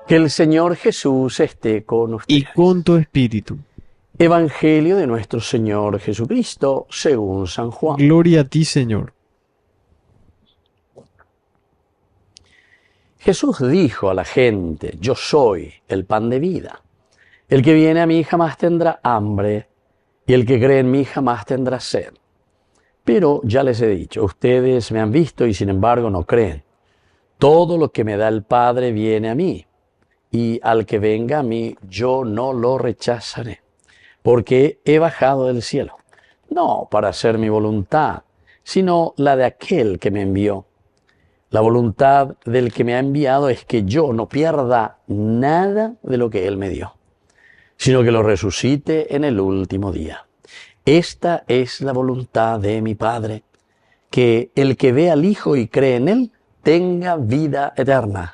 Que el Señor Jesús esté con y ustedes. con tu espíritu. Evangelio de nuestro Señor Jesucristo según San Juan. Gloria a ti, Señor. Jesús dijo a la gente: yo soy el pan de vida. El que viene a mí jamás tendrá hambre, y el que cree en mí jamás tendrá sed. Pero ya les he dicho, ustedes me han visto y sin embargo no creen. Todo lo que me da el Padre viene a mí, y al que venga a mí yo no lo rechazaré, porque he bajado del cielo, no para hacer mi voluntad, sino la de aquel que me envió. La voluntad del que me ha enviado es que yo no pierda nada de lo que él me dio, sino que lo resucite en el último día. Esta es la voluntad de mi Padre, que el que ve al Hijo y cree en él tenga vida eterna,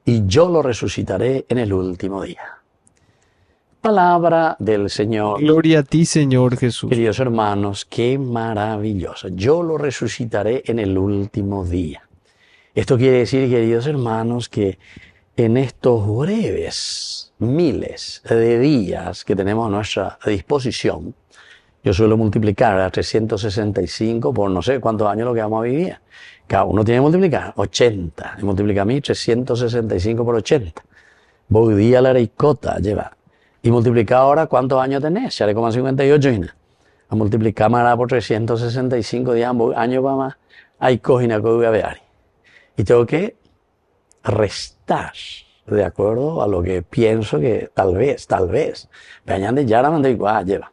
y yo lo resucitaré en el último día. Palabra del Señor. Gloria a ti, Señor Jesús. Queridos hermanos, qué maravilloso. Yo lo resucitaré en el último día. Esto quiere decir, queridos hermanos, que en estos breves miles de días que tenemos a nuestra disposición, yo suelo multiplicar a 365 por no sé cuántos años lo que vamos a vivir. Cada uno tiene que multiplicar 80. Y multiplica a mí 365 por 80. Voy día la ricota lleva. Y multiplica ahora cuántos años tenés. 0,58 y nada. A multiplicar más por 365 días, años para más. Hay cojina que voy a ver. Y tengo que restar de acuerdo a lo que pienso que tal vez. Vean ya la lleva.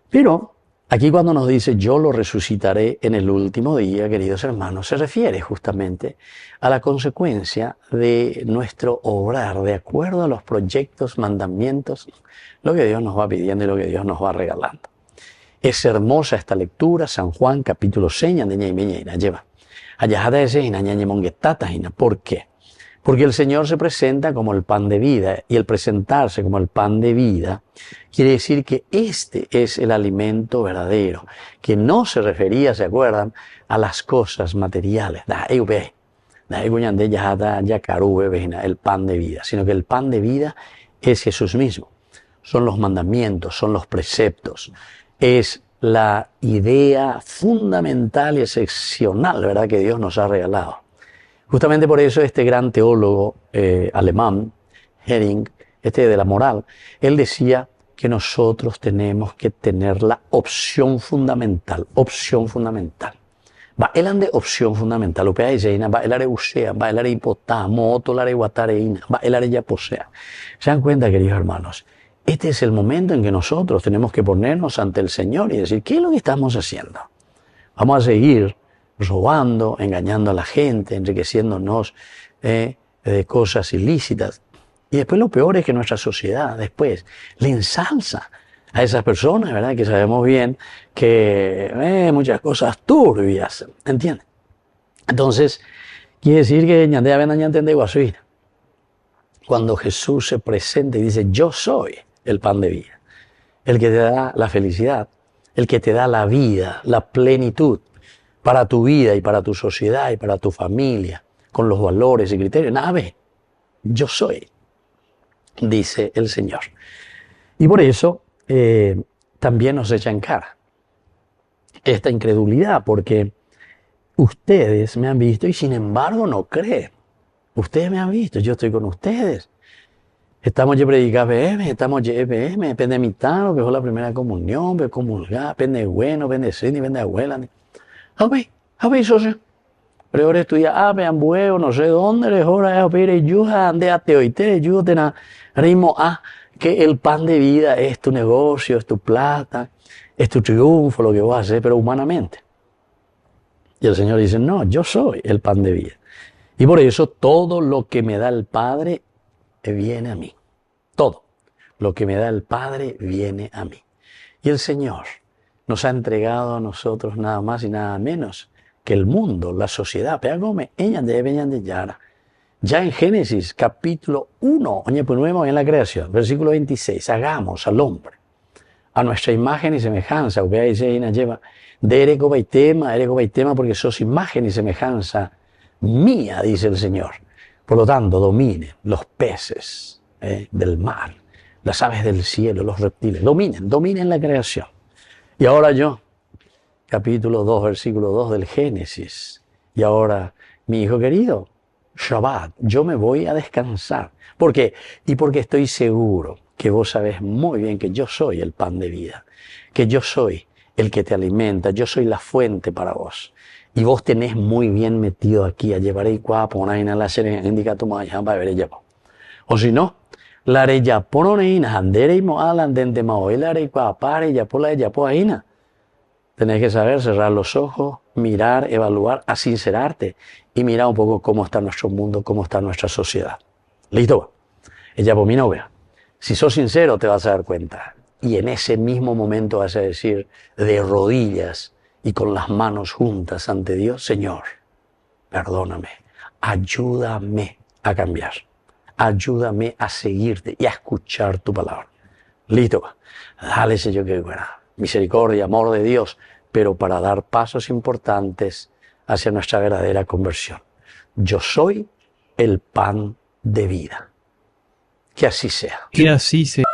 Pero aquí cuando nos dice yo lo resucitaré en el último día, queridos hermanos, se refiere justamente a la consecuencia de nuestro obrar de acuerdo a los proyectos, mandamientos, lo que Dios nos va pidiendo y lo que Dios nos va regalando. Es hermosa esta lectura, San Juan capítulo 6, lleva. ¿Por qué? Porque el Señor se presenta como el pan de vida, y el presentarse como el pan de vida quiere decir que este es el alimento verdadero, que no se refería, ¿se acuerdan?, a las cosas materiales, el pan de vida, sino que el pan de vida es Jesús mismo. Son los mandamientos, son los preceptos, es la idea fundamental y excepcional, ¿verdad?, que Dios nos ha regalado. Justamente por eso este gran teólogo alemán, Hering, de la moral, él decía que nosotros tenemos que tener la opción fundamental. Va el ande opción fundamental, va el are usea, va el are hipotá, moto la are guatareína, va el are ya posea. ¿Se dan cuenta, queridos hermanos? Este es el momento en que nosotros tenemos que ponernos ante el Señor y decir, ¿qué es lo que estamos haciendo? Vamos a seguir robando, engañando a la gente, enriqueciéndonos de cosas ilícitas. Y después lo peor es que nuestra sociedad después le ensalza a esas personas, ¿verdad?, que sabemos bien que muchas cosas turbias, ¿entienden? Entonces, quiere decir que cuando Jesús se presenta y dice, yo soy el pan de vida, el que te da la felicidad, el que te da la vida, la plenitud, para tu vida y para tu sociedad y para tu familia, con los valores y criterios. Yo soy, dice el Señor. Y por eso también nos echa en cara esta incredulidad, porque ustedes me han visto y sin embargo no creen. Ustedes me han visto, yo estoy con ustedes. Estamos ya predicando estamos ya depende de mitad, que fue la primera comunión, de comulgar, depende de bueno, depende de sí, depende de abuela. Habéis socio. Pero ahora estudia, vean huevo, no sé dónde, les ahora pero yo ande ateo y te yo te na ritmo que el pan de vida es tu negocio, es tu plata, es tu triunfo, lo que vas a hacer, pero humanamente. Y el Señor dice, no, yo soy el pan de vida. Y por eso todo lo que me da el Padre viene a mí. Todo lo que me da el Padre viene a mí. Y el Señor nos ha entregado a nosotros nada más y nada menos que el mundo, la sociedad. Ya en Génesis capítulo 1, en la creación, versículo 26, hagamos al hombre a nuestra imagen y semejanza. Porque sos imagen y semejanza mía, dice el Señor. Por lo tanto, dominen los peces del mar, las aves del cielo, los reptiles. Dominen la creación. Y ahora yo, capítulo 2, versículo 2 del Génesis. Y ahora, mi hijo querido, Shabbat, yo me voy a descansar. ¿Por qué? Y porque estoy seguro que vos sabés muy bien que yo soy el pan de vida, que yo soy el que te alimenta, yo soy la fuente para vos. Y vos tenés muy bien metido aquí a llevar y cuaponaina la serie indica tu mañana para ver ella. O si no, la reya pononeina, andere y moalandente maoy, la rey cuapare, ya por la ella poaina. Tenés que saber cerrar los ojos, mirar, evaluar, a sincerarte y mirar un poco cómo está nuestro mundo, cómo está nuestra sociedad. ¿Listo? Ella por mi novia. Si sos sincero te vas a dar cuenta. Y en ese mismo momento vas a decir de rodillas y con las manos juntas ante Dios, Señor, perdóname, ayúdame a cambiar. Ayúdame a seguirte y a escuchar tu palabra. Listo. Dale, Señor, que buena. Misericordia, amor de Dios, pero para dar pasos importantes hacia nuestra verdadera conversión. Yo soy el pan de vida. Que así sea. Que así sea.